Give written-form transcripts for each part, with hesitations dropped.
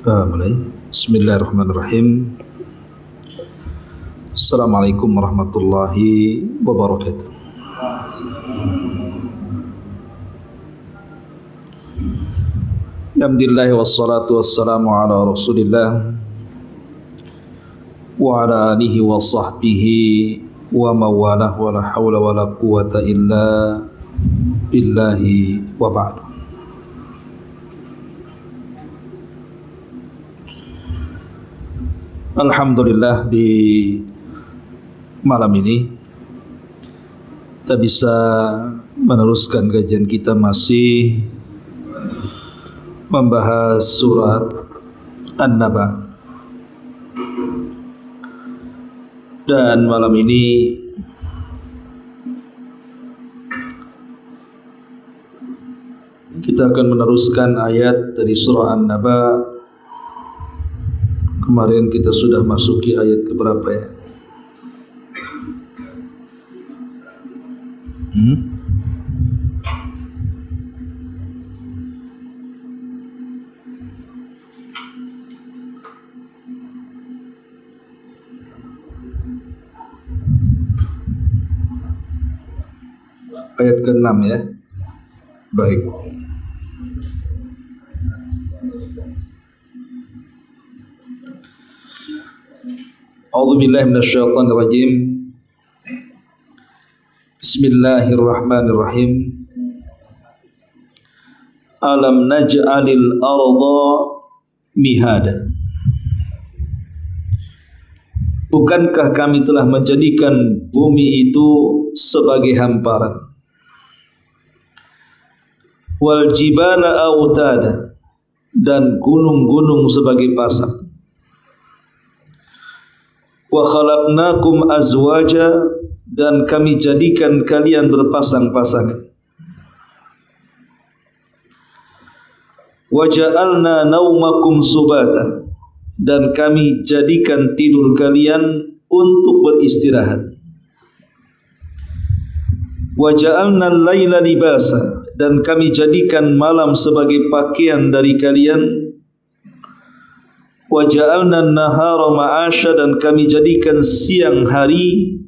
Mulai. Bismillahirrahmanirrahim. Assalamualaikum warahmatullahi wabarakatuh. Alhamdulillah wassalatu wassalamu ala Rasulillah wa ala alihi wa sahbihi wa mawalah wa la hawla wa la quwata illa billahi wa ba'du. Alhamdulillah, di malam ini kita bisa meneruskan kajian kita, masih membahas surat An-Naba. Dan malam ini kita akan meneruskan ayat dari surah An-Naba. Kemarin kita sudah masuki ayat keberapa ya? Ayat ke-6 ya. Baik. A'udzubillahi minasyaitonirrajim. Bismillahirrahmanirrahim. Alam naj'alil arda mihada. Bukankah kami telah menjadikan bumi itu sebagai hamparan? Wal jibala autada, dan gunung-gunung sebagai pasak. Wa khalaqnakum azwaja, dan kami jadikan kalian berpasang-pasangan. Wa ja'alna naumakum subata, dan kami jadikan tidur kalian untuk beristirahat. Wa ja'alna al-laila libasa, dan kami jadikan malam sebagai pakaian dari kalian. Wa ja'alna an-nahara ma'asya, dan kami jadikan siang hari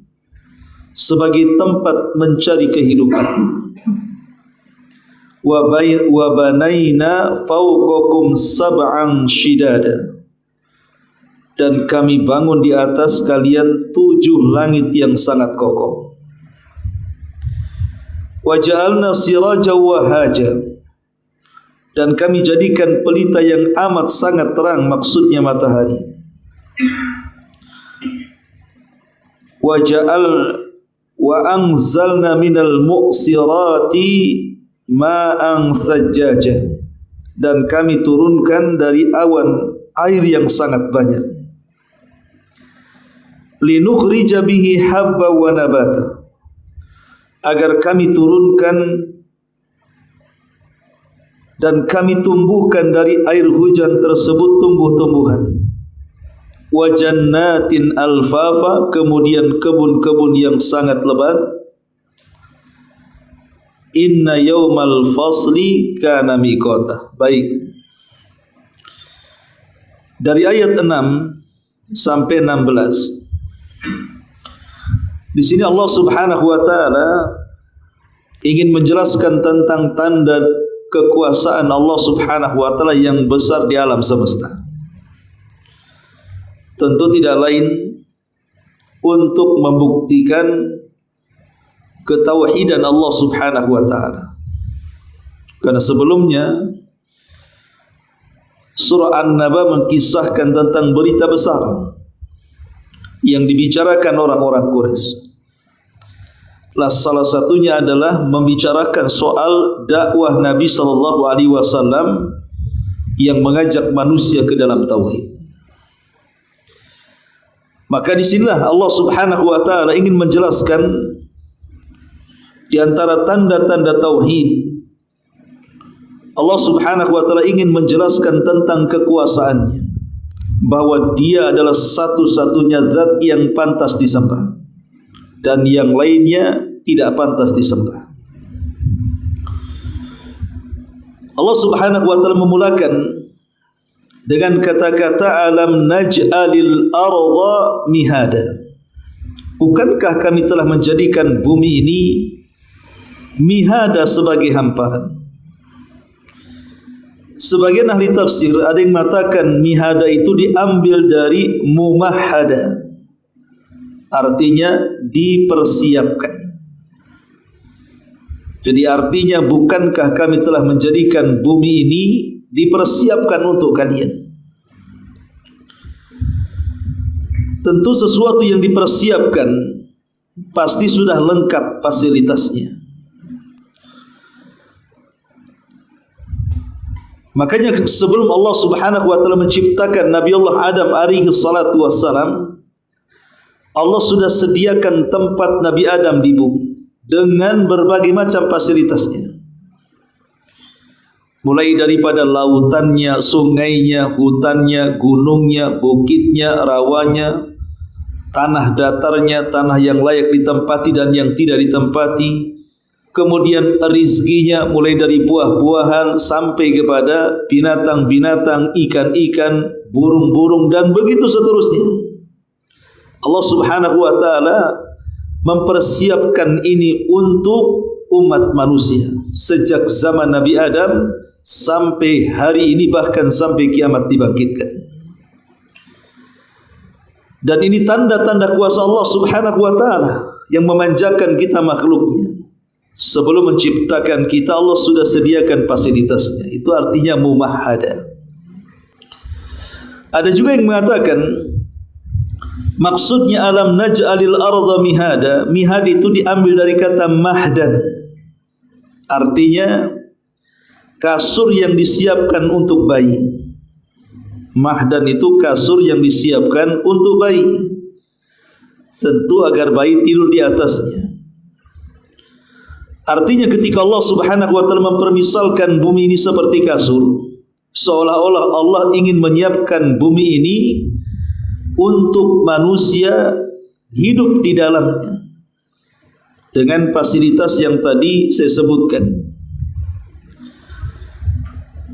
sebagai tempat mencari kehidupan. Wa banaina fawqakum sab'an shidada, dan kami bangun di atas kalian 7 langit yang sangat kokoh. Wa ja'alna sirajan wahaja, dan kami jadikan pelita yang amat sangat terang, maksudnya matahari. Wa anzalna minal mu'sirati ma'an thajjaja, dan kami turunkan dari awan air yang sangat banyak. Linukhrija bihi habba wa nabata, agar kami turunkan dan kami tumbuhkan dari air hujan tersebut tumbuh-tumbuhan. Wa jannatin alfafa, kemudian kebun-kebun yang sangat lebat. Inna yawmal fasli kana miqata. Baik. Dari ayat 6 sampai 16. Di sini Allah Subhanahu wa taala ingin menjelaskan tentang tanda kekuasaan Allah Subhanahu wa taala yang besar di alam semesta. Tentu tidak lain untuk membuktikan ketauhidan Allah Subhanahu wa taala. Karena sebelumnya surah An-Naba mengkisahkan tentang berita besar yang dibicarakan orang-orang Quraisy. Salah satunya adalah membicarakan soal dakwah Nabi sallallahu alaihi wasallam yang mengajak manusia ke dalam tauhid. Maka di sinilah Allah Subhanahu wa taala ingin menjelaskan di antara tanda-tanda tauhid. Allah Subhanahu wa taala ingin menjelaskan tentang kekuasaannya, bahwa Dia adalah satu-satunya zat yang pantas disembah dan yang lainnya tidak pantas disembah. Allah Subhanahu wa taala memulakan dengan kata-kata alam naj'alil arda mihada. Bukankah kami telah menjadikan bumi ini mihada sebagai hamparan? Sebagian ahli tafsir ada yang mengatakan mihada itu diambil dari mumahada, artinya dipersiapkan. Jadi artinya bukankah kami telah menjadikan bumi ini dipersiapkan untuk kalian? Tentu sesuatu yang dipersiapkan pasti sudah lengkap fasilitasnya. Makanya sebelum Allah Subhanahu wa taala menciptakan Nabi Allah Adam alaihi salatu wassalam, Allah sudah sediakan tempat Nabi Adam di bumi dengan berbagai macam fasilitasnya. Mulai daripada lautannya, sungainya, hutannya, gunungnya, bukitnya, rawanya, tanah datarnya, tanah yang layak ditempati dan yang tidak ditempati. Kemudian rizkinya mulai dari buah-buahan sampai kepada binatang-binatang, ikan-ikan, burung-burung dan begitu seterusnya. Allah Subhanahu wa taala mempersiapkan ini untuk umat manusia sejak zaman Nabi Adam sampai hari ini, bahkan sampai kiamat dibangkitkan. Dan ini tanda-tanda kuasa Allah Subhanahu wa taala yang memanjakan kita makhluknya. Sebelum menciptakan kita, Allah sudah sediakan fasilitasnya. Itu artinya mumahada. Ada juga yang mengatakan maksudnya alam naj'alil arda mihada. Mihad itu diambil dari kata mahdan, artinya kasur yang disiapkan untuk bayi. Mahdan itu kasur yang disiapkan untuk bayi, tentu agar bayi tidur di atasnya. Artinya ketika Allah Subhanahu wa taala mempermisalkan bumi ini seperti kasur, seolah-olah Allah ingin menyiapkan bumi ini untuk manusia hidup di dalamnya dengan fasilitas yang tadi saya sebutkan.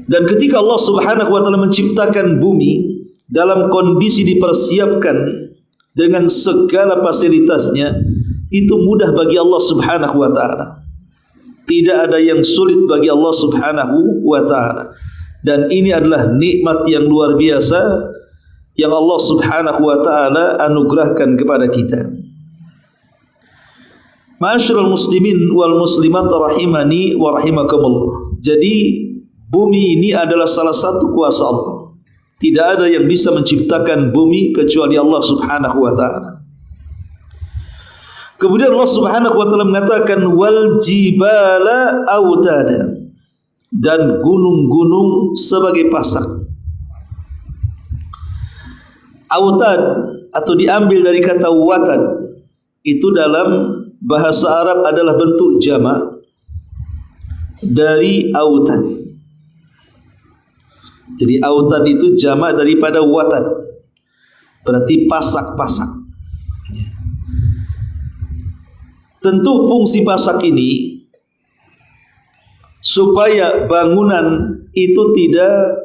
Dan ketika Allah Subhanahu wa taala menciptakan bumi dalam kondisi dipersiapkan dengan segala fasilitasnya, itu mudah bagi Allah Subhanahu wa taala. Tidak ada yang sulit bagi Allah Subhanahu wa taala. Dan ini adalah nikmat yang luar biasa yang Allah Subhanahu wa taala anugerahkan kepada kita. Ma'asyiral muslimin wal muslimat rahimani wa rahimakumullah. Jadi bumi ini adalah salah satu kuasa Allah. Tidak ada yang bisa menciptakan bumi kecuali Allah Subhanahu wa taala. Kemudian Allah Subhanahu wa taala mengatakan wal jibala autada, dan gunung-gunung sebagai pasak. Autad atau diambil dari kata watad, itu dalam bahasa Arab adalah bentuk jamak dari autad. Jadi autad itu jamak daripada watad, berarti pasak-pasak. Tentu fungsi pasak ini supaya bangunan itu tidak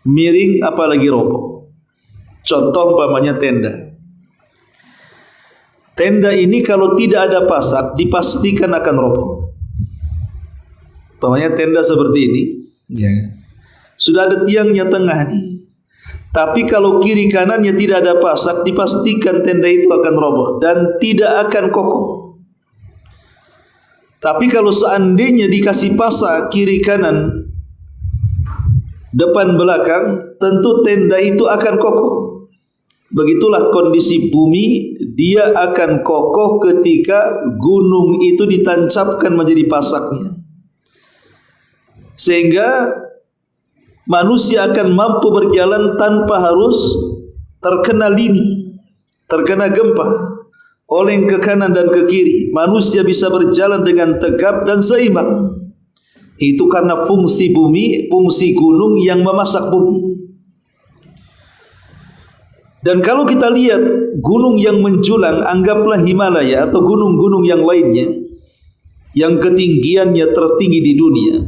miring apalagi roboh. Contoh umpamanya tenda. Tenda ini kalau tidak ada pasak dipastikan akan roboh. Umpamanya tenda seperti ini, ya. Sudah ada tiangnya tengah nih. Tapi kalau kiri kanannya tidak ada pasak, dipastikan tenda itu akan roboh dan tidak akan kokoh. Tapi kalau seandainya dikasih pasak kiri kanan, depan belakang, tentu tenda itu akan kokoh. Begitulah kondisi bumi, dia akan kokoh ketika gunung itu ditancapkan menjadi pasaknya. Sehingga manusia akan mampu berjalan tanpa harus terkena lini, terkena gempa, oleng ke kanan dan ke kiri. Manusia bisa berjalan dengan tegap dan seimbang. Itu karena fungsi bumi, fungsi gunung yang memasak bumi. Dan kalau kita lihat gunung yang menjulang, anggaplah Himalaya atau gunung-gunung yang lainnya, yang ketinggiannya tertinggi di dunia,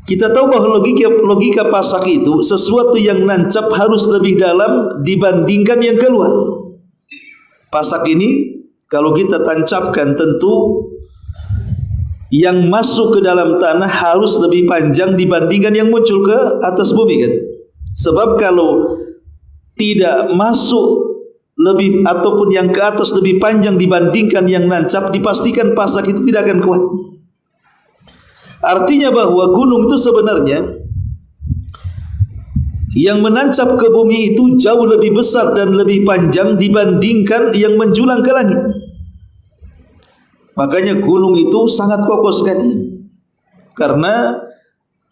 Kita tahu bahawa logika pasak itu sesuatu yang nancap harus lebih dalam dibandingkan yang keluar. Pasak ini kalau kita tancapkan tentu yang masuk ke dalam tanah harus lebih panjang dibandingkan yang muncul ke atas bumi kan. Sebab kalau tidak masuk lebih ataupun yang ke atas lebih panjang dibandingkan yang nancap, dipastikan pasak itu tidak akan kuat. Artinya bahwa gunung itu sebenarnya yang menancap ke bumi itu jauh lebih besar dan lebih panjang dibandingkan yang menjulang ke langit. Makanya gunung itu sangat kokoh sekali. Karena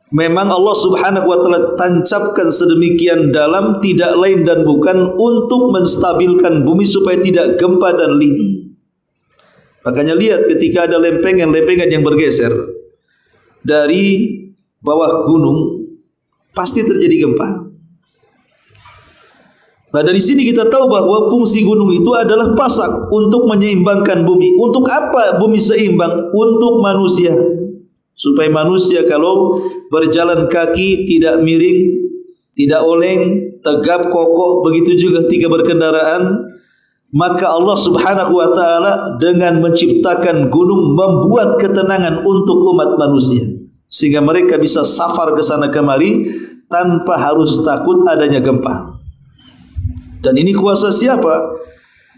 memang Allah Subhanahu wa taala tancapkan sedemikian dalam, tidak lain dan bukan untuk menstabilkan bumi supaya tidak gempa dan lini. Makanya lihat ketika ada lempengan-lempengan yang bergeser dari bawah gunung, pasti terjadi gempa. Nah, dari sini kita tahu bahwa fungsi gunung itu adalah pasak untuk menyeimbangkan bumi. Untuk apa bumi seimbang? Untuk manusia. Supaya manusia kalau berjalan kaki tidak miring, tidak oleng, tegap, kokoh. Begitu juga ketika berkendaraan. Maka Allah Subhanahu wa taala dengan menciptakan gunung membuat ketenangan untuk umat manusia, sehingga mereka bisa safar ke sana kemari tanpa harus takut adanya gempa. Dan ini kuasa siapa?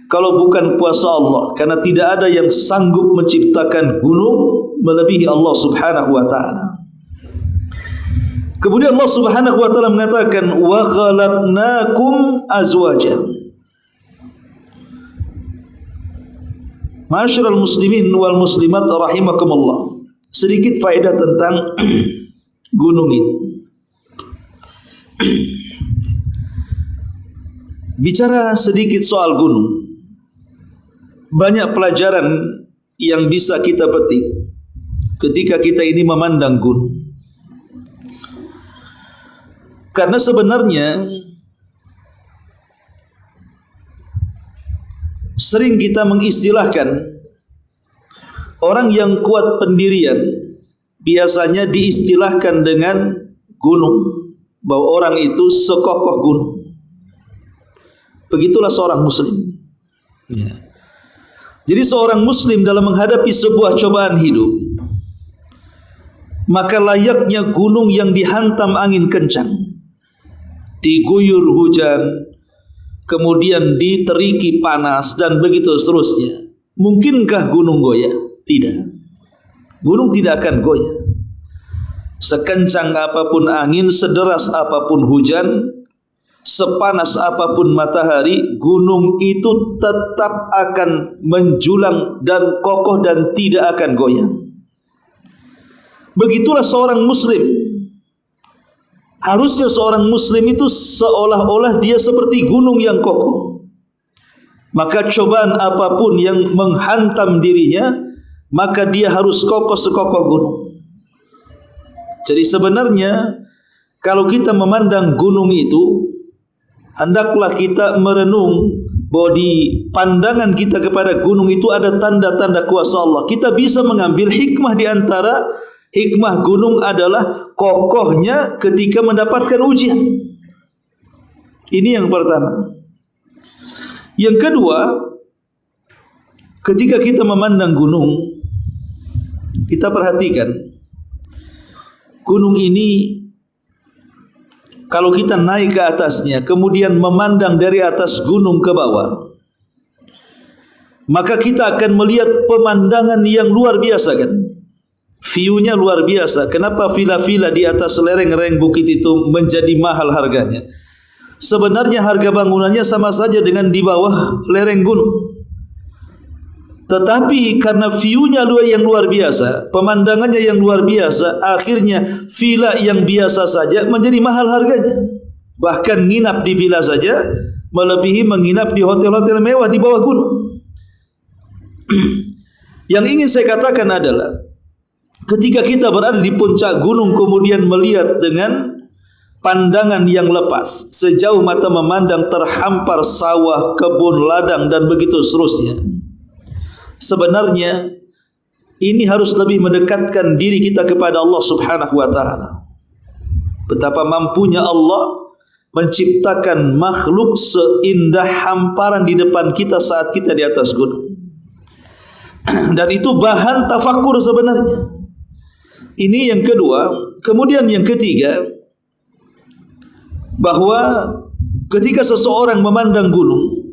Kalau bukan kuasa Allah, karena tidak ada yang sanggup menciptakan gunung melebihi Allah Subhanahu wa taala. Kemudian Allah Subhanahu wa taala mengatakan wa khalaqnakum azwajan. Ma'asyiral muslimin wal muslimat rahimakumullah. Sedikit faedah tentang gunung ini. Bicara sedikit soal gunung, banyak pelajaran yang bisa kita petik ketika kita ini memandang gunung. Karena sebenarnya sering kita mengistilahkan orang yang kuat pendirian biasanya diistilahkan dengan gunung, bahwa orang itu sekokoh gunung. Begitulah seorang muslim. Ya. Jadi seorang muslim dalam menghadapi sebuah cobaan hidup, maka layaknya gunung yang dihantam angin kencang, diguyur hujan, kemudian diteriki panas dan begitu seterusnya. Mungkinkah gunung goyah? Tidak. Gunung tidak akan goyah. Sekencang apapun angin, sederas apapun hujan, sepanas apapun matahari, gunung itu tetap akan menjulang dan kokoh dan tidak akan goyah. Begitulah seorang muslim. Harusnya seorang muslim itu seolah-olah dia seperti gunung yang kokoh. Maka cobaan apapun yang menghantam dirinya, maka dia harus kokoh sekokoh gunung. Jadi sebenarnya kalau kita memandang gunung itu, hendaklah kita merenung bahwa di pandangan kita kepada gunung itu ada tanda-tanda kuasa Allah. Kita bisa mengambil hikmah di antara hikmah gunung adalah kokohnya ketika mendapatkan ujian. Ini yang pertama. Yang kedua, ketika kita memandang gunung, kita perhatikan gunung ini kalau kita naik ke atasnya, kemudian memandang dari atas gunung ke bawah, maka kita akan melihat pemandangan yang luar biasa kan? View-nya luar biasa. Kenapa villa-villa di atas lereng-lereng bukit itu menjadi mahal harganya? Sebenarnya harga bangunannya sama saja dengan di bawah lereng gunung. Tetapi karena view-nya yang luar biasa, pemandangannya yang luar biasa, akhirnya villa yang biasa saja menjadi mahal harganya. Bahkan nginap di villa saja melebihi menginap di hotel-hotel mewah di bawah gunung. Yang ingin saya katakan adalah ketika kita berada di puncak gunung kemudian melihat dengan pandangan yang lepas, sejauh mata memandang terhampar sawah, kebun, ladang dan begitu seterusnya. Sebenarnya ini harus lebih mendekatkan diri kita kepada Allah Subhanahu wa taala. betapa mampunya Allah menciptakan makhluk seindah hamparan di depan kita saat kita di atas gunung. Dan itu bahan tafakkur sebenarnya. Ini yang kedua. Kemudian yang ketiga, bahwa ketika seseorang memandang gunung,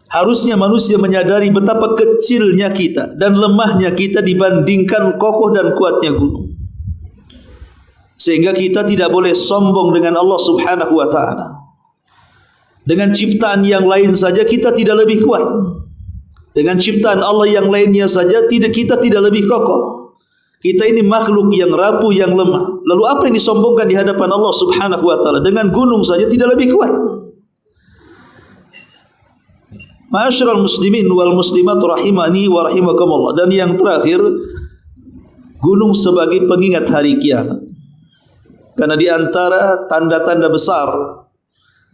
harusnya manusia menyadari betapa kecilnya kita dan lemahnya kita dibandingkan kokoh dan kuatnya gunung. Sehingga kita tidak boleh sombong dengan Allah Subhanahu wa ta'ala. Dengan ciptaan yang lain saja kita tidak lebih kuat. Dengan ciptaan Allah yang lainnya saja kita tidak lebih kokoh. Kita ini makhluk yang rapuh, yang lemah. Lalu apa yang disombongkan di hadapan Allah Subhanahu wa ta'ala? Dengan gunung saja tidak lebih kuat. Ma'asyiral muslimin wal muslimat rahimani wa rahimakumullah. Dan yang terakhir, gunung sebagai pengingat hari kiamat. Karena di antara tanda-tanda besar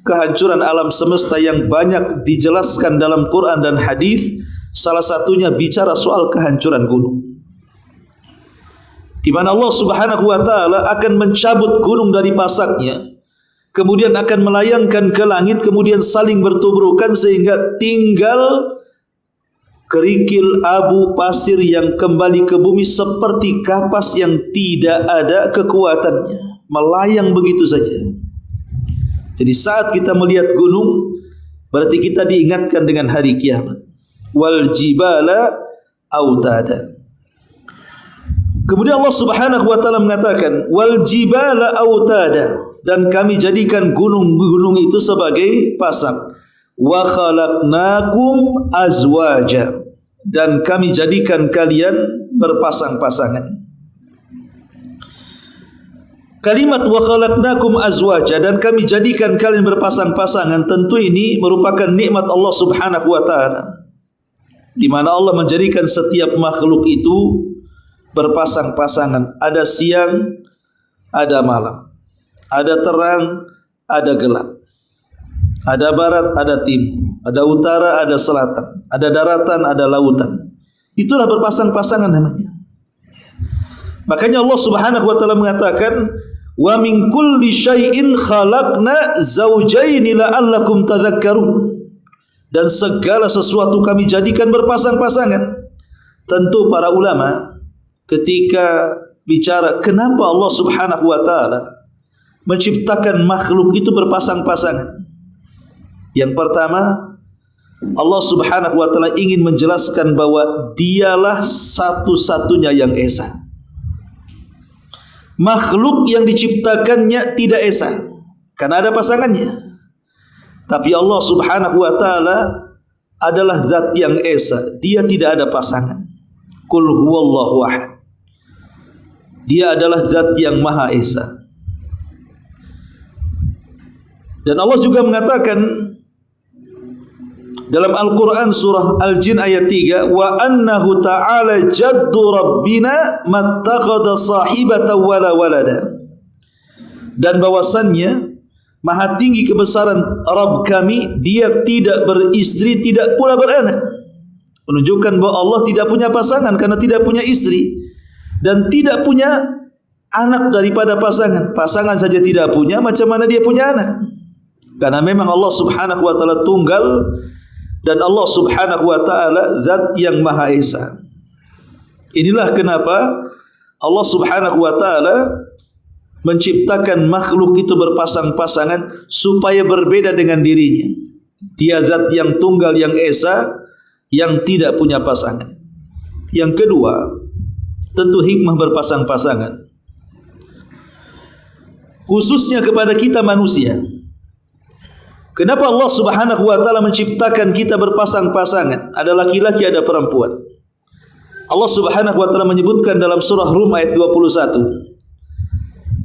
kehancuran alam semesta yang banyak dijelaskan dalam Quran dan hadis, salah satunya bicara soal kehancuran gunung. Di mana Allah Subhanahu wa ta'ala akan mencabut gunung dari pasaknya, kemudian akan melayangkan ke langit, kemudian saling bertubrukan sehingga tinggal kerikil abu pasir yang kembali ke bumi seperti kapas yang tidak ada kekuatannya, melayang begitu saja. Jadi saat kita melihat gunung, berarti kita diingatkan dengan hari kiamat. Wal jibala autada. Kemudian Allah Subhanahu wa ta'ala mengatakan wal jibala autada, dan kami jadikan gunung-gunung itu sebagai pasak. Wa khalaqnakum azwaja, dan kami jadikan kalian berpasang-pasangan. Kalimat wa khalaqnakum azwaja, dan kami jadikan kalian berpasang-pasangan, tentu ini merupakan nikmat Allah Subhanahu wa ta'ala, di mana Allah menjadikan setiap makhluk itu berpasang-pasangan. Ada siang, ada malam. Ada terang, ada gelap. Ada barat, ada timur. Ada utara, ada selatan. Ada daratan, ada lautan. Itulah berpasang-pasangan namanya. Makanya Allah Subhanahu wa ta'ala mengatakan, wa min kulli syai'in khalaqna zawjaini la'allakum tadhakkarun. Dan segala sesuatu kami jadikan berpasang-pasangan. Tentu para ulama ketika bicara kenapa Allah Subhanahu wa ta'ala menciptakan makhluk itu berpasang-pasangan, yang pertama, Allah Subhanahu wa ta'ala ingin menjelaskan bahwa dialah satu-satunya yang esa. Makhluk yang diciptakannya tidak esa karena ada pasangannya. Tapi Allah Subhanahu wa ta'ala adalah zat yang esa. Dia tidak ada pasangan. Qul huwallahu ahad. Dia adalah zat yang maha esa. Dan Allah juga mengatakan dalam Al-Quran surah Al-Jin ayat 3, wa annahu ta'ala jaddu rabbina mattakhadha sahibatan wala walada. Dan bahwasannya maha tinggi kebesaran Rabb kami, dia tidak beristri, tidak pula beranak. Menunjukkan bahwa Allah tidak punya pasangan karena tidak punya istri dan tidak punya anak daripada pasangan. Pasangan saja tidak punya, macam mana dia punya anak? Karena memang Allah Subhanahu wa ta'ala tunggal, dan Allah Subhanahu wa ta'ala zat yang maha esa. Inilah kenapa Allah Subhanahu wa ta'ala menciptakan makhluk itu berpasang-pasangan supaya berbeda dengan dirinya. Dia zat yang tunggal, yang esa, yang tidak punya pasangan. Yang kedua, tentu hikmah berpasang-pasangan, khususnya kepada kita manusia. Kenapa Allah Subhanahu wa ta'ala menciptakan kita berpasang-pasangan? Ada laki-laki, ada perempuan. Allah Subhanahu wa ta'ala menyebutkan dalam surah Rum ayat 21,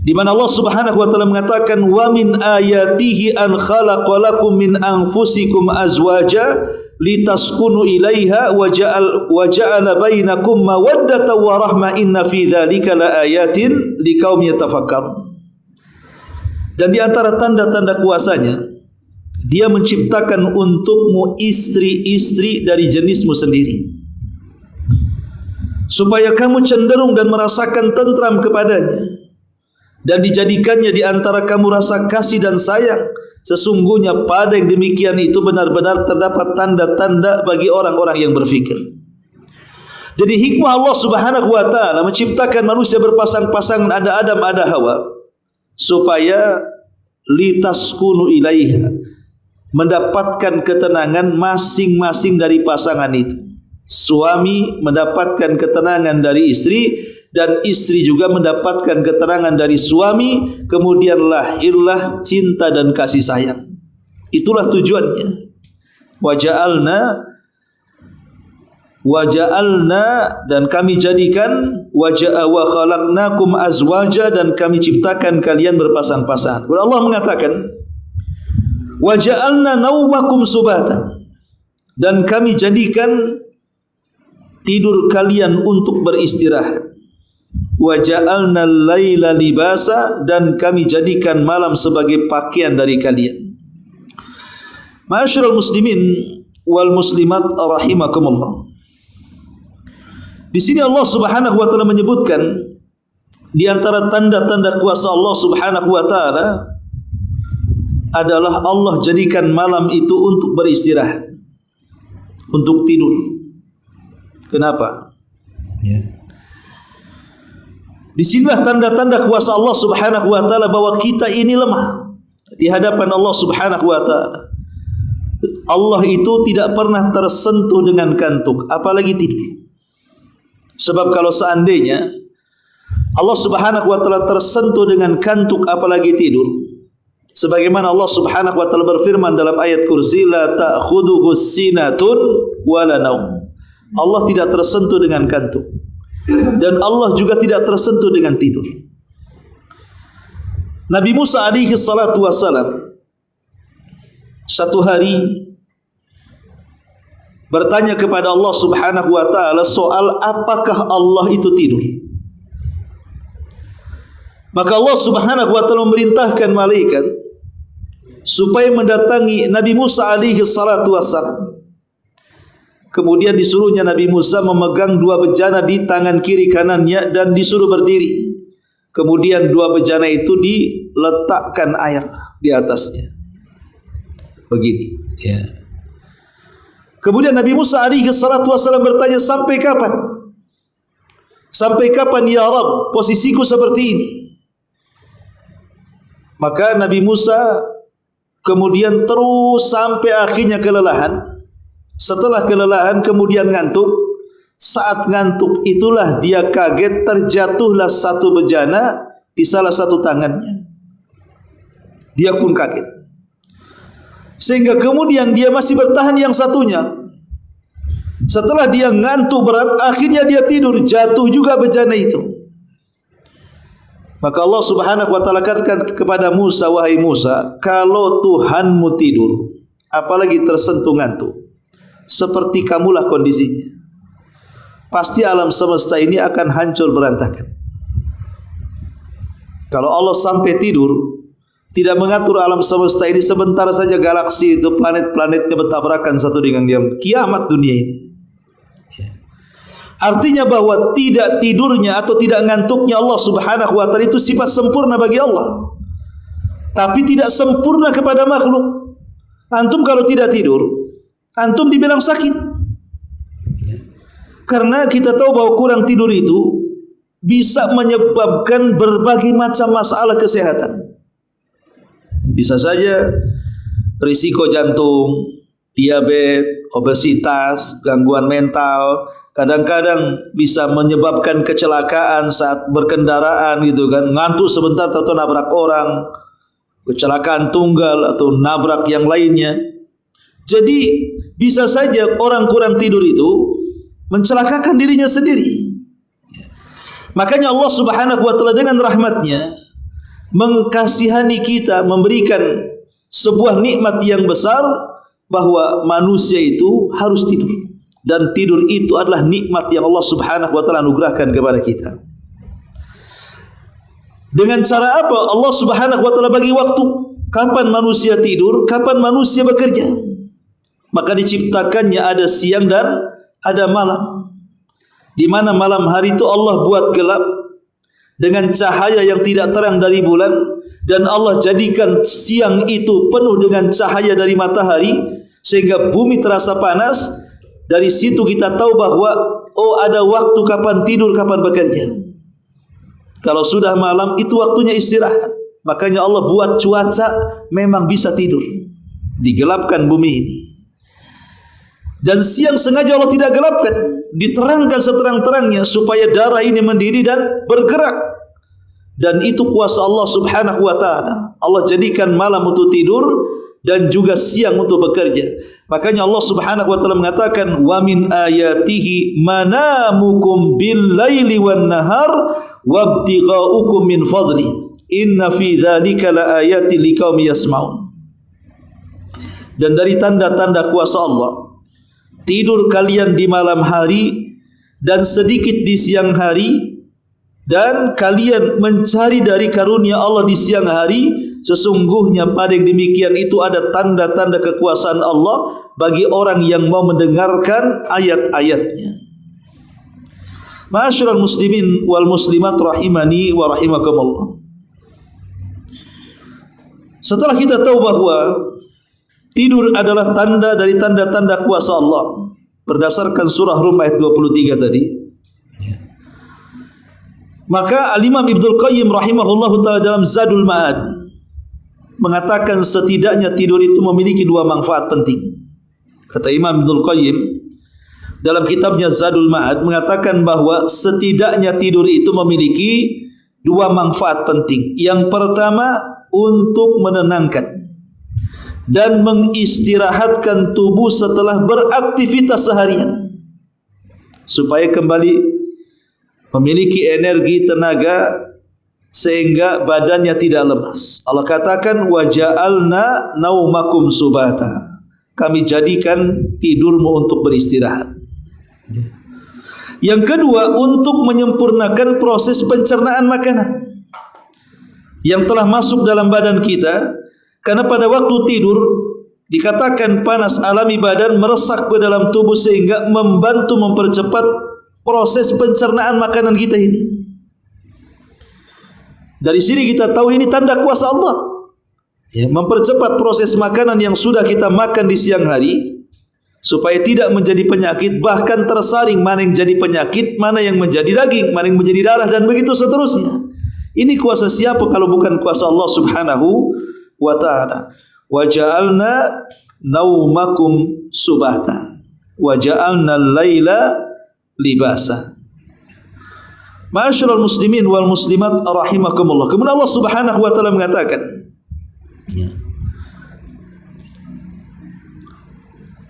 di mana Allah Subhanahu wa ta'ala mengatakan wa min ayatihi an khalaqalakum min anfusikum azwaja litaskunu ilaiha wa ja'ala bainakum mawaddatan wa rahmah inna fi dzalika laayatin liqaumin yatafakkarun. Dan di antara tanda-tanda kuasanya, dia menciptakan untukmu istri-istri dari jenismu sendiri, supaya kamu cenderung dan merasakan tentram kepadanya. dan dijadikannya di antara kamu rasa kasih dan sayang. Sesungguhnya pada yang demikian itu benar-benar terdapat tanda-tanda bagi orang-orang yang berfikir. Jadi hikmah Allah Subhanahu wa taala menciptakan manusia berpasang-pasangan, ada Adam ada Hawa, supaya litaskunu ilaiha, mendapatkan ketenangan masing-masing dari pasangan itu. Suami mendapatkan ketenangan dari istri, dan istri juga mendapatkan keterangan dari suami. Kemudian lahirlah cinta dan kasih sayang. Itulah tujuannya. Waja'alna, dan kami jadikan, wa khalaqnakum azwaja, dan kami ciptakan kalian berpasang-pasangan. Allah mengatakan, waja'alna naumakum subata, dan kami jadikan tidur kalian untuk beristirahat. Wa ja'alna al-laila libasa, dan kami jadikan malam sebagai pakaian dari kalian. Ma'asyiral muslimin wal muslimat rahimakumullah. Di sini Allah Subhanahu wa taala menyebutkan di antara tanda-tanda kuasa Allah Subhanahu wa taala adalah Allah jadikan malam itu untuk beristirahat, untuk tidur. Kenapa? Ya. Disinilah tanda-tanda kuasa Allah Subhanahu wa taala bahwa kita ini lemah di hadapan Allah Subhanahu wa taala. Allah itu tidak pernah tersentuh dengan kantuk, apalagi tidur. Sebab kalau seandainya Allah Subhanahu wa taala tersentuh dengan kantuk apalagi tidur, sebagaimana Allah Subhanahu wa taala berfirman dalam ayat kursi, la ta'khudhuhu sinatun wala naum. Allah tidak tersentuh dengan kantuk, dan Allah juga tidak tersentuh dengan tidur. Nabi Musa alaihi salatu wassalam satu hari bertanya kepada Allah Subhanahu wa taala soal apakah Allah itu tidur. Maka Allah Subhanahu wa taala memerintahkan malaikat supaya mendatangi Nabi Musa alaihi salatu wassalam. Kemudian disuruhnya Nabi Musa memegang dua bejana di tangan kiri kanannya dan disuruh berdiri. Kemudian dua bejana itu diletakkan air di atasnya. Begini, ya. Kemudian Nabi Musa alaihi salatu wasallam bertanya, sampai kapan? Sampai kapan ya Rabb posisiku seperti ini? Maka Nabi Musa kemudian terus sampai akhirnya kelelahan. Setelah kelelahan kemudian ngantuk. Saat ngantuk itulah dia kaget, terjatuhlah satu bejana di salah satu tangannya. Dia pun kaget. Sehingga kemudian dia masih bertahan yang satunya. Setelah dia ngantuk berat, akhirnya dia tidur, jatuh juga bejana itu. Maka Allah Subhanahu wa taala katakan kepada Musa, wahai Musa, kalau Tuhanmu tidur, apalagi tersentuh ngantuk, seperti kamulah kondisinya, pasti alam semesta ini akan hancur berantakan. Kalau Allah sampai tidur, tidak mengatur alam semesta ini, sebentar saja galaksi itu, planet-planetnya bertabrakan satu dengan yang kiamat dunia ini. Artinya bahwa tidak tidurnya atau tidak ngantuknya Allah Subhanahu wa taala itu sifat sempurna bagi Allah, tapi tidak sempurna kepada makhluk. Antum kalau tidak tidur, antum dibilang sakit. Karena kita tahu bahwa kurang tidur itu bisa menyebabkan berbagai macam masalah kesehatan. Bisa saja risiko jantung, diabetes, obesitas, gangguan mental. Kadang-kadang bisa menyebabkan kecelakaan saat berkendaraan gitu kan. Ngantuk sebentar atau nabrak orang, kecelakaan tunggal atau nabrak yang lainnya. Jadi bisa saja orang kurang tidur itu mencelakakan dirinya sendiri. Makanya Allah Subhanahu wa taala dengan rahmatnya mengkasihani kita, memberikan sebuah nikmat yang besar bahwa manusia itu harus tidur, dan tidur itu adalah nikmat yang Allah Subhanahu wa taala anugerahkan kepada kita. Dengan cara apa Allah Subhanahu wa taala bagi waktu? Kapan manusia tidur, kapan manusia bekerja? Maka diciptakannya ada siang dan ada malam. Di mana malam hari itu Allah buat gelap, dengan cahaya yang tidak terang dari bulan, dan Allah jadikan siang itu penuh dengan cahaya dari matahari sehingga bumi terasa panas. Dari situ kita tahu bahwa ada waktu kapan tidur, kapan bekerja. Kalau sudah malam itu waktunya istirahat. Makanya Allah buat cuaca memang bisa tidur, digelapkan bumi ini. Dan siang sengaja Allah tidak gelapkan, diterangkan seterang-terangnya supaya darah ini mendidih dan bergerak. Dan itu kuasa Allah subhanahu wa ta'ala. Allah jadikan malam untuk tidur dan juga siang untuk bekerja. Makanya Allah subhanahu wa ta'ala mengatakan, wa min ayatihi manamukum bil laili wan nahar wabtighaukum min fadli inna fi dzalika la ayatin liqaumin yasmaun. Dan dari tanda-tanda kuasa Allah, tidur kalian di malam hari dan sedikit di siang hari, dan kalian mencari dari karunia Allah di siang hari. Sesungguhnya pada yang demikian itu ada tanda-tanda kekuasaan Allah bagi orang yang mau mendengarkan ayat-ayatnya. Ma'asyiral muslimin wal muslimat rahimani wa rahimakumullah. Setelah kita tahu bahwa tidur adalah tanda dari tanda-tanda kuasa Allah berdasarkan surah Rum ayat 23 tadi, maka Al-Imam Ibnul Qayyim rahimahullahu ta'ala dalam Zadul Ma'ad mengatakan setidaknya tidur itu memiliki dua manfaat penting. Kata Imam Ibnul Qayyim dalam kitabnya Zadul Ma'ad mengatakan bahwa setidaknya tidur itu memiliki dua manfaat penting. Yang pertama, untuk menenangkan dan mengistirahatkan tubuh setelah beraktivitas seharian, supaya kembali memiliki energi, tenaga, sehingga badannya tidak lemas. Allah katakan, wa ja'alna naumakum subata. Kami jadikan tidurmu untuk beristirahat. Yang kedua, untuk menyempurnakan proses pencernaan makanan yang telah masuk dalam badan kita. Karena pada waktu tidur dikatakan panas alami badan meresap ke dalam tubuh sehingga membantu mempercepat proses pencernaan makanan kita ini. Dari sini kita tahu ini tanda kuasa Allah, ya, mempercepat proses makanan yang sudah kita makan di siang hari supaya tidak menjadi penyakit, bahkan tersaring mana yang jadi penyakit, mana yang menjadi daging, mana yang menjadi darah, dan begitu seterusnya. Ini kuasa siapa kalau bukan kuasa Allah subhanahu wa ta'ala. Wa ja'alna naumakum subata wa ja'alna al-laila libasa. Ma'asyiral muslimin wal muslimat rahimakumullah. Kemudian Allah subhanahu wa ta'ala mengatakan,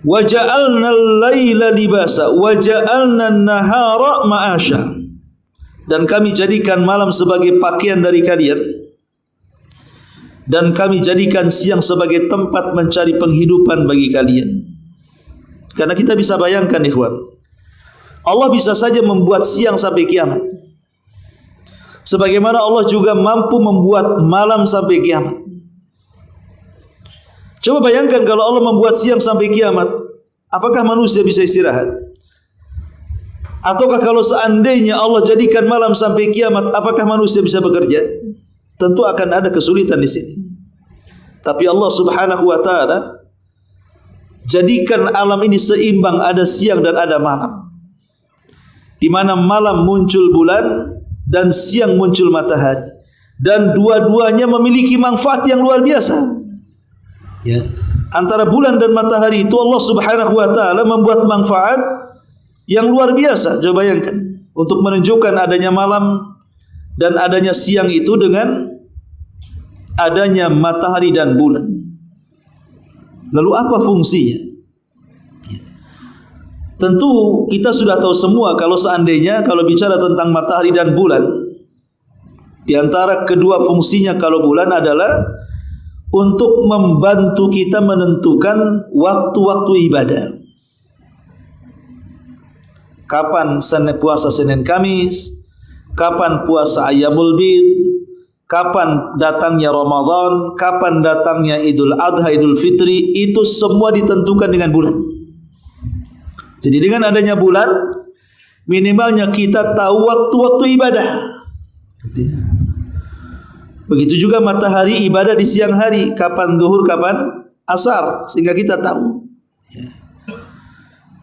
wa ja'alna al-laila libasa wa ja'alna an-nahara ma'asha. Dan kami jadikan malam sebagai pakaian dari kalian, dan kami jadikan siang sebagai tempat mencari penghidupan bagi kalian. Karena kita bisa bayangkan ikhwan, Allah bisa saja membuat siang sampai kiamat, sebagaimana Allah juga mampu membuat malam sampai kiamat. Coba bayangkan kalau Allah membuat siang sampai kiamat, apakah manusia bisa istirahat? Ataukah kalau seandainya Allah jadikan malam sampai kiamat, apakah manusia bisa bekerja? Tentu akan ada kesulitan di sini. Tapi Allah subhanahu wa ta'ala jadikan alam ini seimbang, ada siang dan ada malam, di mana malam muncul bulan dan siang muncul matahari, dan dua-duanya memiliki manfaat yang luar biasa. Ya. Antara bulan dan matahari itu Allah subhanahu wa ta'ala membuat manfaat yang luar biasa. Coba bayangkan, untuk menunjukkan adanya malam dan adanya siang itu dengan adanya matahari dan bulan. Lalu apa fungsinya? Tentu kita sudah tahu semua kalau seandainya kalau bicara tentang matahari dan bulan, di antara kedua fungsinya kalau bulan adalah untuk membantu kita menentukan waktu-waktu ibadah. Kapan puasa Senin Kamis, kapan puasa Ayyamul Bid, kapan datangnya Ramadan, kapan datangnya Idul Adha, Idul Fitri, itu semua ditentukan dengan bulan. Jadi dengan adanya bulan, minimalnya kita tahu waktu-waktu ibadah. Begitu juga matahari ibadah di siang hari, kapan zuhur, kapan asar, sehingga kita tahu.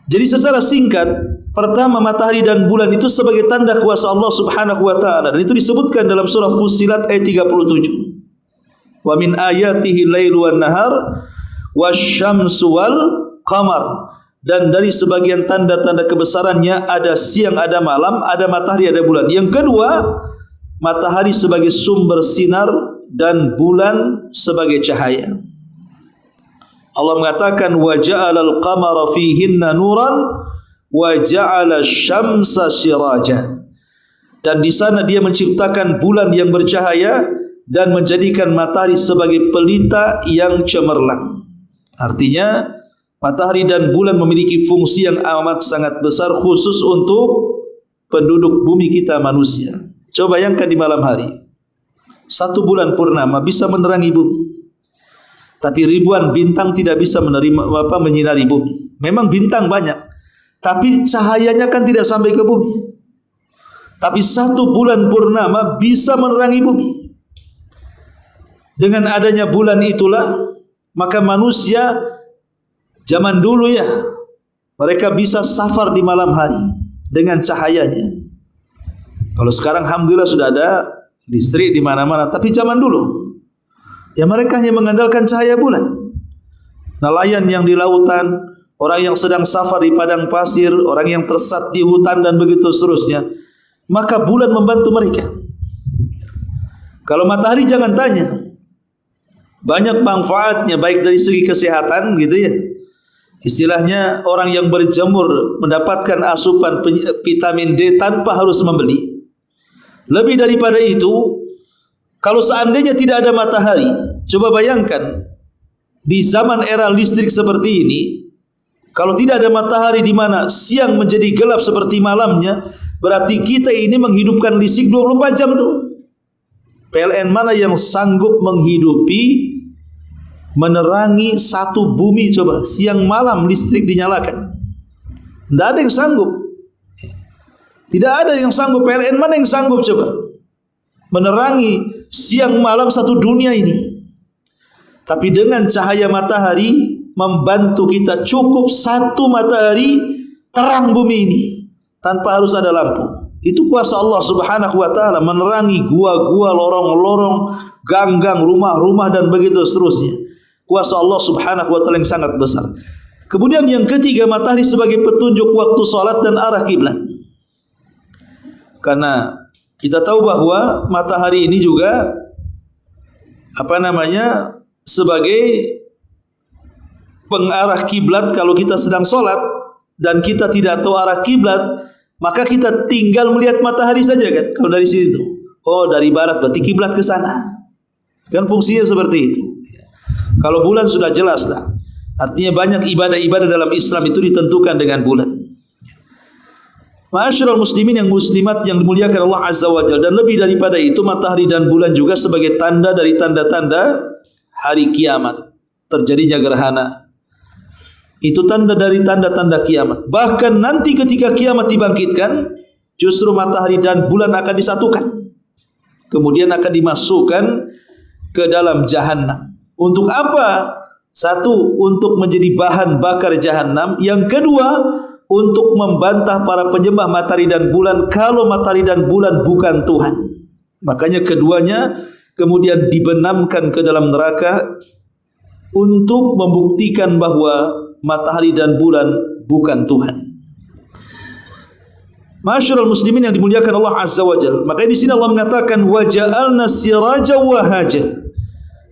Jadi secara singkat, pertama matahari dan bulan itu sebagai tanda kuasa Allah Subhanahu wa taala, dan itu disebutkan dalam surah Fussilat ayat 37. Wa min ayatihi lailu wan nahar wasyamsu wal qamar. Dan dari sebagian tanda-tanda kebesarannya ada siang, ada malam, ada matahari, ada bulan. Yang kedua, matahari sebagai sumber sinar dan bulan sebagai cahaya. Allah mengatakan wa ja'alal qamara fihinna nuran wa ja'ala syamsa siraja. Dan di sana dia menciptakan bulan yang bercahaya dan menjadikan matahari sebagai pelita yang cemerlang. Artinya matahari dan bulan memiliki fungsi yang amat sangat besar khusus untuk penduduk bumi kita manusia. Coba bayangkan di malam hari, 1 bulan purnama bisa menerangi bumi. Tapi ribuan bintang tidak bisa menyinari bumi. Memang bintang banyak, tapi cahayanya kan tidak sampai ke bumi. Tapi 1 bulan purnama bisa menerangi bumi. Dengan adanya bulan itulah, maka manusia zaman dulu ya, mereka bisa safar di malam hari dengan cahayanya. Kalau sekarang alhamdulillah sudah ada listrik di mana-mana, tapi zaman dulu ya mereka hanya mengandalkan cahaya bulan. Nelayan yang di lautan, orang yang sedang safar di padang pasir, orang yang tersesat di hutan dan begitu seterusnya, maka bulan membantu mereka. Kalau matahari jangan tanya, banyak manfaatnya baik dari segi kesehatan gitu ya. Istilahnya orang yang berjemur mendapatkan asupan vitamin D tanpa harus membeli. Lebih daripada itu, kalau seandainya tidak ada matahari, coba bayangkan di zaman era listrik seperti ini, kalau tidak ada matahari di mana siang menjadi gelap seperti malamnya, berarti kita ini menghidupkan listrik 24 jam tuh. PLN mana yang sanggup menghidupi, menerangi 1 bumi coba siang malam listrik dinyalakan? Tidak ada yang sanggup. Tidak ada yang sanggup. PLN mana yang sanggup coba menerangi siang malam 1 dunia ini? Tapi dengan cahaya matahari membantu kita, cukup 1 matahari terang bumi ini tanpa harus ada lampu. Itu kuasa Allah Subhanahu wa taala menerangi gua-gua, lorong-lorong, gang-gang, rumah-rumah dan begitu seterusnya. Kuasa Allah Subhanahu wa taala yang sangat besar. Kemudian yang ketiga, matahari sebagai petunjuk waktu salat dan arah kiblat. Karena kita tahu bahwa matahari ini juga sebagai pengarah kiblat. Kalau kita sedang solat dan kita tidak tahu arah kiblat, maka kita tinggal melihat matahari saja kan. Kalau dari situ, oh dari barat berarti kiblat ke sana. Kan fungsinya seperti itu. Kalau bulan sudah jelas lah. Artinya banyak ibadah-ibadah dalam Islam itu ditentukan dengan bulan. Ma'asyiral muslimin yang muslimat yang dimuliakan Allah Azza wa Jalla, dan lebih daripada itu, matahari dan bulan juga sebagai tanda dari tanda-tanda hari kiamat, terjadinya gerhana. Itu tanda dari tanda-tanda kiamat. Bahkan nanti ketika kiamat dibangkitkan, justru matahari dan bulan akan disatukan. Kemudian akan dimasukkan ke dalam jahanam. Untuk apa? 1, untuk menjadi bahan bakar jahanam. Yang kedua, untuk membantah para penyembah matahari dan bulan kalau matahari dan bulan bukan Tuhan. Makanya keduanya kemudian dibenamkan ke dalam neraka untuk membuktikan bahwa matahari dan bulan bukan Tuhan. Ma'asyiral muslimin yang dimuliakan Allah Azza wa Jalla. Maka di sini Allah mengatakan wa ja'alna siraja wa haja.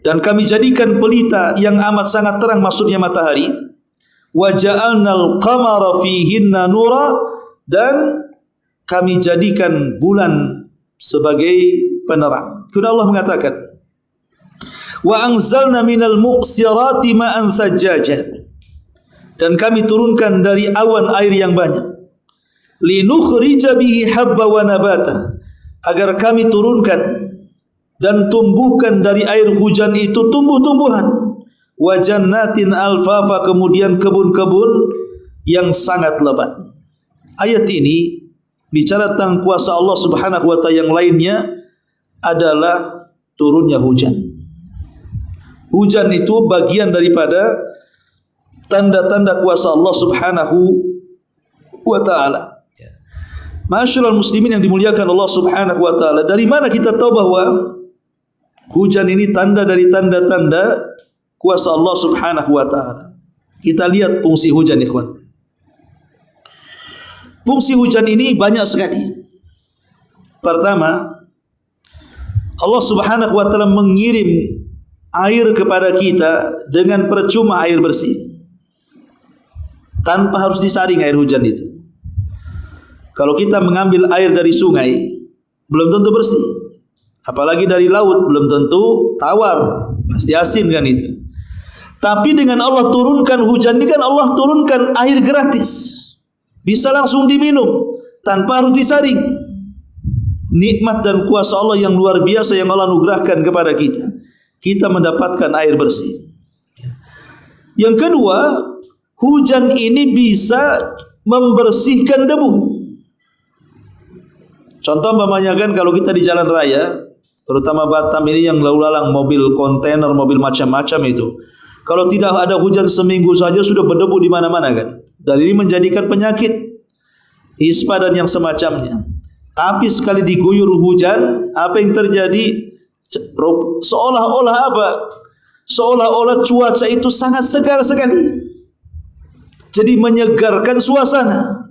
Dan kami jadikan pelita yang amat sangat terang, maksudnya matahari. Wa ja'alnal qamara fihinna nura, dan kami jadikan bulan sebagai penerang. Kemudian Allah mengatakan wa anzalna minal muqsirati ma'an sajjaja, dan kami turunkan dari awan air yang banyak. Linukhrija bihi habba wa nabata, agar kami turunkan dan tumbuhkan dari air hujan itu tumbuh-tumbuhan. Wa jannatin alfafa, kemudian kebun-kebun yang sangat lebat. Ayat ini bicara tentang kuasa Allah Subhanahu wa taala yang lainnya, adalah turunnya hujan. Hujan itu bagian daripada tanda-tanda kuasa Allah Subhanahu wa ta'ala. Ma'asyiral muslimin yang dimuliakan Allah Subhanahu wa ta'ala, dari mana kita tahu bahwa hujan ini tanda dari tanda-tanda kuasa Allah Subhanahu wa ta'ala? Kita lihat fungsi hujan, ikhwan. Fungsi hujan ini banyak sekali. Pertama, Allah Subhanahu wa ta'ala mengirim air kepada kita dengan percuma air bersih, tanpa harus disaring air hujan itu. Kalau kita mengambil air dari sungai, belum tentu bersih. Apalagi dari laut, belum tentu tawar, pasti asin kan itu. Tapi dengan Allah turunkan hujan ini kan Allah turunkan air gratis, bisa langsung diminum tanpa harus disaring. Nikmat dan kuasa Allah yang luar biasa yang Allah anugerahkan kepada kita. Kita mendapatkan air bersih. Yang kedua, hujan ini bisa membersihkan debu. Contoh umpamanya kan kalau kita di jalan raya, terutama Batam ini yang lalu lalang mobil kontainer, mobil macam-macam itu. Kalau tidak ada hujan seminggu saja sudah berdebu di mana-mana kan. Dan ini menjadikan penyakit ispa dan yang semacamnya. Tapi sekali diguyur hujan, apa yang terjadi? Seolah-olah apa? Seolah-olah cuaca itu sangat segar sekali. Jadi menyegarkan suasana.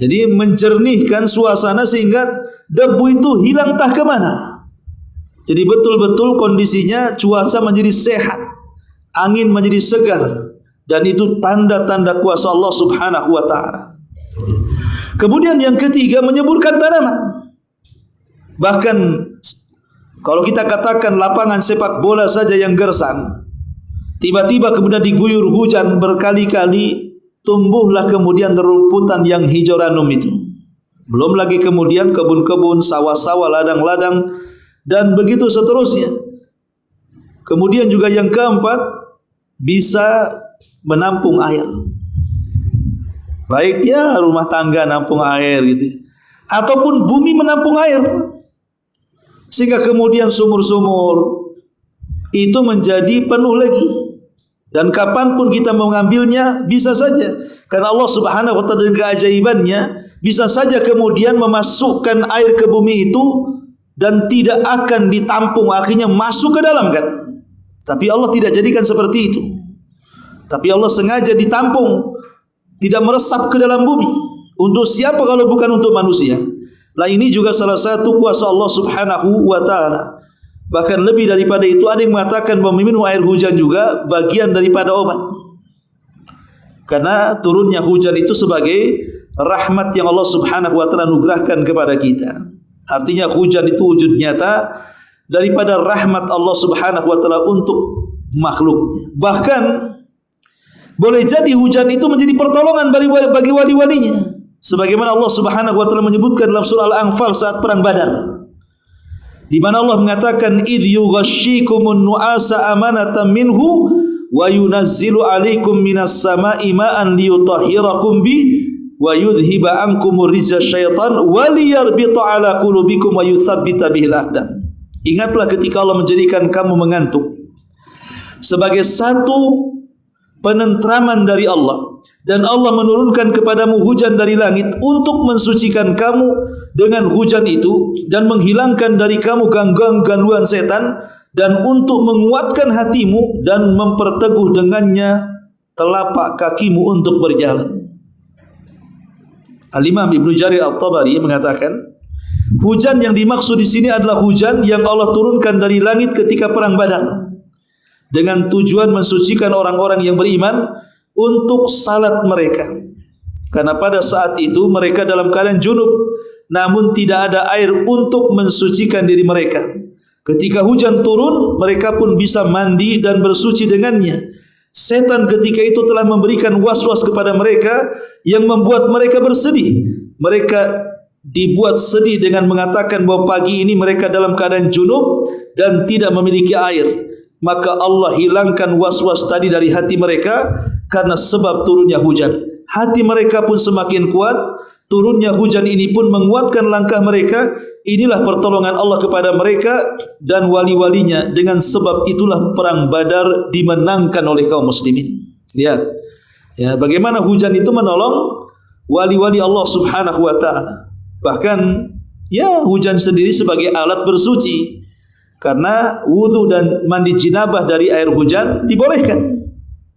Jadi menjernihkan suasana sehingga debu itu hilang entah ke mana. Jadi betul-betul kondisinya cuaca menjadi sehat, angin menjadi segar, dan itu tanda-tanda kuasa Allah Subhanahu wa ta'ala. Kemudian yang ketiga, menyuburkan tanaman. Bahkan kalau kita katakan lapangan sepak bola saja yang gersang, tiba-tiba kemudian diguyur hujan berkali-kali, tumbuhlah kemudian rumputan yang hijau ranum itu. Belum lagi kemudian kebun-kebun, sawah-sawah, ladang-ladang, dan begitu seterusnya. Kemudian juga yang keempat, bisa menampung air. Baik ya rumah tangga nampung air gitu, ataupun bumi menampung air, sehingga kemudian sumur-sumur itu menjadi penuh lagi. Dan kapanpun kita mengambilnya bisa saja, karena Allah Subhanahu wa ta'ala dengan keajaibannya bisa saja kemudian memasukkan air ke bumi itu dan tidak akan ditampung, akhirnya masuk ke dalam kan. Tapi Allah tidak jadikan seperti itu. Tapi Allah sengaja ditampung, tidak meresap ke dalam bumi. Untuk siapa kalau bukan untuk manusia? Lah ini juga salah satu kuasa Allah Subhanahu wa ta'ala. Bahkan lebih daripada itu, ada yang mengatakan bahwa minum air hujan juga bagian daripada obat. Karena turunnya hujan itu sebagai rahmat yang Allah Subhanahu wa ta'ala anugerahkan kepada kita. Artinya hujan itu wujud nyata daripada rahmat Allah Subhanahu wa ta'ala untuk makhluknya. Bahkan boleh jadi hujan itu menjadi pertolongan bagi wali-walinya. Sebagaimana Allah Subhanahu wa ta'ala menyebutkan dalam surah Al-Anfal saat perang Badar, di mana Allah mengatakan idh yughashshikumun nu'asa amanatan minhu wa yunazzilu 'alaikum minas sama'i ma'an liyutahhirakum bi wa yudhhiba ankumur rizza syaitan wa liyarbita 'ala qulubikum wa yutsabbita bihil aqdam. Ingatlah ketika Allah menjadikan kamu mengantuk sebagai satu penentraman dari Allah, dan Allah menurunkan kepadamu hujan dari langit untuk mensucikan kamu dengan hujan itu dan menghilangkan dari kamu gangguan setan, dan untuk menguatkan hatimu dan memperteguh dengannya telapak kakimu untuk berjalan. Al-Imam Ibnu Jarir At-Tabari mengatakan, hujan yang dimaksud di sini adalah hujan yang Allah turunkan dari langit ketika perang Badar, dengan tujuan mensucikan orang-orang yang beriman untuk salat mereka. Karena pada saat itu mereka dalam keadaan junub, namun tidak ada air untuk mensucikan diri mereka. Ketika hujan turun, mereka pun bisa mandi dan bersuci dengannya. Setan ketika itu telah memberikan was-was kepada mereka yang membuat mereka bersedih. Mereka dibuat sedih dengan mengatakan bahwa pagi ini mereka dalam keadaan junub dan tidak memiliki air. Maka Allah hilangkan was-was tadi dari hati mereka karena sebab turunnya hujan. Hati mereka pun semakin kuat. Turunnya hujan ini pun menguatkan langkah mereka inilah pertolongan Allah kepada mereka dan wali-walinya. Dengan sebab itulah perang Badar dimenangkan oleh kaum muslimin. Lihat, ya, bagaimana hujan itu menolong wali-wali Allah Subhanahu wa taala. Bahkan ya, hujan sendiri sebagai alat bersuci. Karena wudu dan mandi jinabah dari air hujan dibolehkan.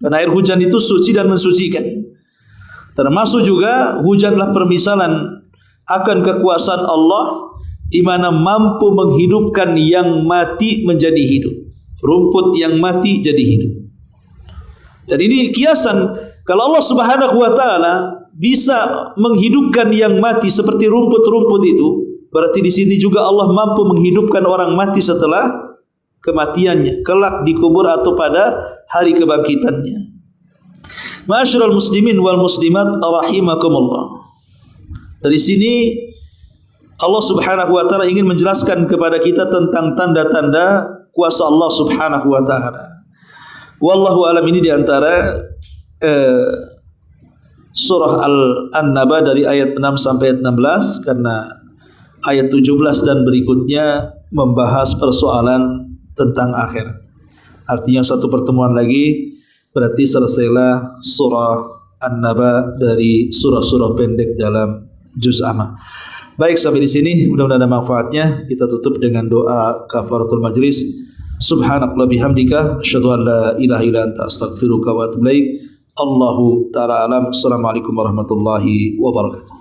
Karena air hujan itu suci dan mensucikan. Termasuk juga hujanlah permisalan akan kekuasaan Allah, di mana mampu menghidupkan yang mati menjadi hidup. Rumput yang mati jadi hidup. Dan ini kiasan, kalau Allah Subhanahu wa taala bisa menghidupkan yang mati seperti rumput-rumput itu, berarti di sini juga Allah mampu menghidupkan orang mati setelah kematiannya, kelak dikubur atau pada hari kebangkitannya. Ma'asyiral muslimin wal muslimat rahimakumullah. Dari sini Allah Subhanahu wa taala ingin menjelaskan kepada kita tentang tanda-tanda kuasa Allah Subhanahu wa taala. Wallahu alam, ini di antara surah An-Naba dari ayat 6 sampai ayat 16, karena ayat 17 dan berikutnya membahas persoalan tentang akhirat. Artinya satu pertemuan lagi berarti selesailah surah An-Naba dari surah-surah pendek dalam juz amma. Baik, sampai di sini mudah-mudahan ada manfaatnya. Kita tutup dengan doa kafaratul majlis. Subhanakallah bihamdika asyhadu an la ilaha illa anta astaghfiruka wa atubu ilaik. Allahu ta'ala alam. Assalamualaikum warahmatullahi wabarakatuh.